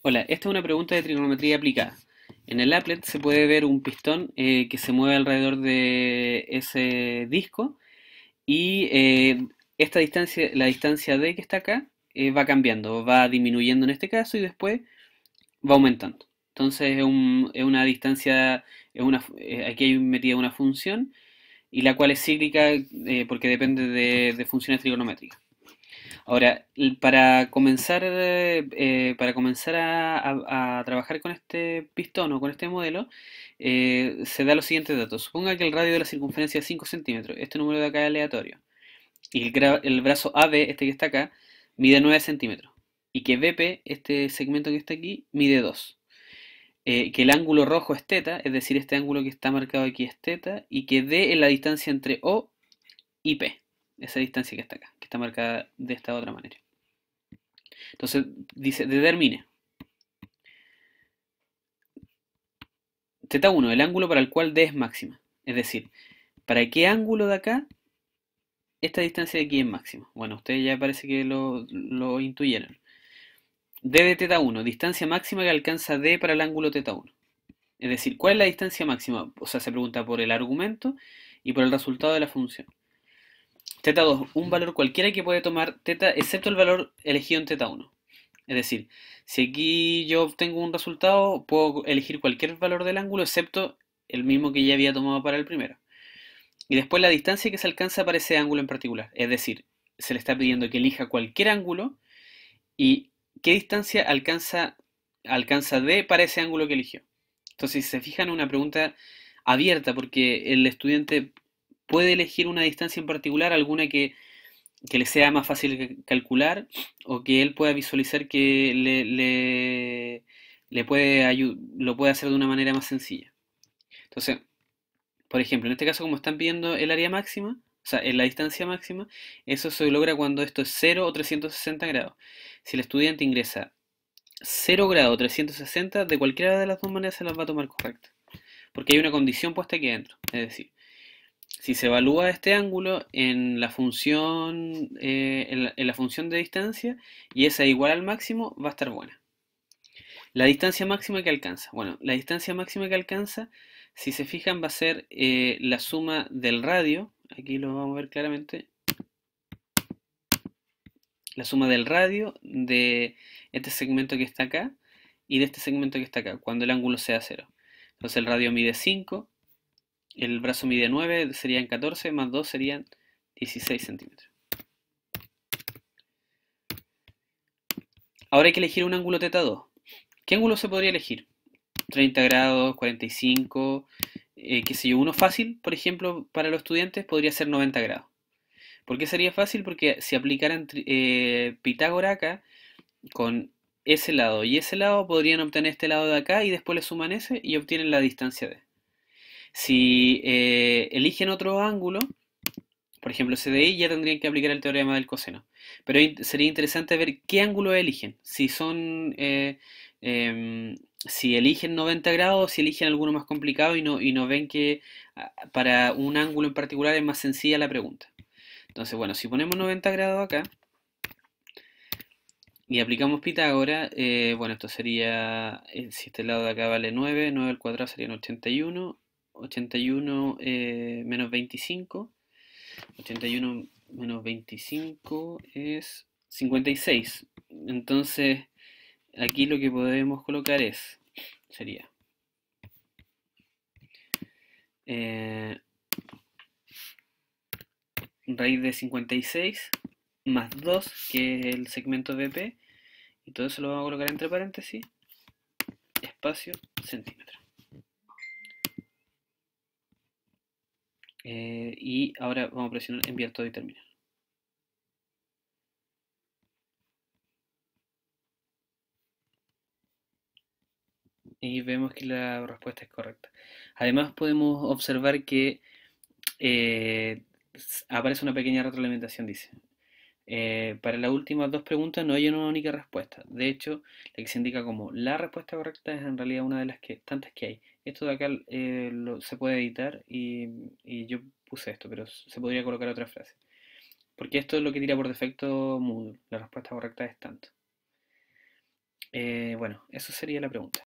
Hola, esta es una pregunta de trigonometría aplicada. En el applet se puede ver un pistón que se mueve alrededor de ese disco y esta distancia, la distancia D que está acá, va cambiando, va disminuyendo en este caso y después va aumentando. Entonces es una distancia, aquí hay metida una función y la cual es cíclica porque depende de funciones trigonométricas. Ahora, para comenzar a trabajar con este pistón o con este modelo, se da los siguientes datos. Suponga que el radio de la circunferencia es 5 centímetros, este número de acá es aleatorio, y el brazo AB, este que está acá, mide 9 centímetros, y que BP, este segmento que está aquí, mide 2. Que el ángulo rojo es teta, es decir, este ángulo que está marcado aquí es teta, y que D es la distancia entre O y P, esa distancia que está acá, que está marcada de esta otra manera. Entonces dice, determine θ1, el ángulo para el cual D es máxima. Es decir, ¿para qué ángulo de acá esta distancia de aquí es máxima? Bueno, ustedes ya parece que lo intuyeron. D de θ1, distancia máxima que alcanza D para el ángulo θ1. Es decir, ¿cuál es la distancia máxima? O sea, se pregunta por el argumento y por el resultado de la función. θ2, un valor cualquiera que puede tomar θ excepto el valor elegido en θ1. Es decir, si aquí yo obtengo un resultado, puedo elegir cualquier valor del ángulo excepto el mismo que ya había tomado para el primero. Y después la distancia que se alcanza para ese ángulo en particular. Es decir, se le está pidiendo que elija cualquier ángulo y qué distancia alcanza D para ese ángulo que eligió. Entonces, si se fijan, una pregunta abierta porque el estudiante puede elegir una distancia en particular, alguna que le sea más fácil calcular o que él pueda visualizar que le lo puede hacer de una manera más sencilla. Entonces, por ejemplo, en este caso, como están pidiendo el área máxima, o sea, en la distancia máxima, eso se logra cuando esto es 0 o 360 grados. Si el estudiante ingresa 0 grados o 360, de cualquiera de las dos maneras se las va a tomar correcta. Porque hay una condición puesta aquí dentro. Es decir, si se evalúa este ángulo en la función de distancia y esa es igual al máximo, va a estar buena. La distancia máxima que alcanza. Bueno, la distancia máxima que alcanza, si se fijan, va a ser la suma del radio. Aquí lo vamos a ver claramente. La suma del radio de este segmento que está acá y de este segmento que está acá, cuando el ángulo sea 0. Entonces el radio mide 5, el brazo mide 9, serían 14, más 2 serían 16 centímetros. Ahora hay que elegir un ángulo θ2. ¿Qué ángulo se podría elegir? 30 grados, 45, qué sé yo. Uno fácil, por ejemplo, para los estudiantes podría ser 90 grados. ¿Por qué sería fácil? Porque si aplicaran Pitágoras acá, con ese lado y ese lado, podrían obtener este lado de acá y después le suman ese y obtienen la distancia de. Si eligen otro ángulo, por ejemplo CDI, ya tendrían que aplicar el teorema del coseno. Pero sería interesante ver qué ángulo eligen. Si eligen 90 grados, si eligen alguno más complicado y no ven que para un ángulo en particular es más sencilla la pregunta. Entonces, bueno, si ponemos 90 grados acá y aplicamos Pitágoras, bueno, esto sería, si este lado de acá vale 9, 9 al cuadrado serían 81, 81 menos 25. 81 menos 25 es 56. Entonces, aquí lo que podemos colocar sería eh, raíz de 56 más 2, que es el segmento BP, y todo eso lo vamos a colocar entre paréntesis, espacio, centímetro. Y ahora vamos a presionar enviar todo y terminar. Y vemos que la respuesta es correcta. Además podemos observar que eh, aparece una pequeña retroalimentación, dice. Para las últimas dos preguntas no hay una única respuesta. De hecho, la que se indica como la respuesta correcta es en realidad una de las tantas que hay. Esto de acá se puede editar y yo puse esto, pero se podría colocar otra frase. Porque esto es lo que tira por defecto Moodle. La respuesta correcta es tanto. Bueno, eso sería la pregunta.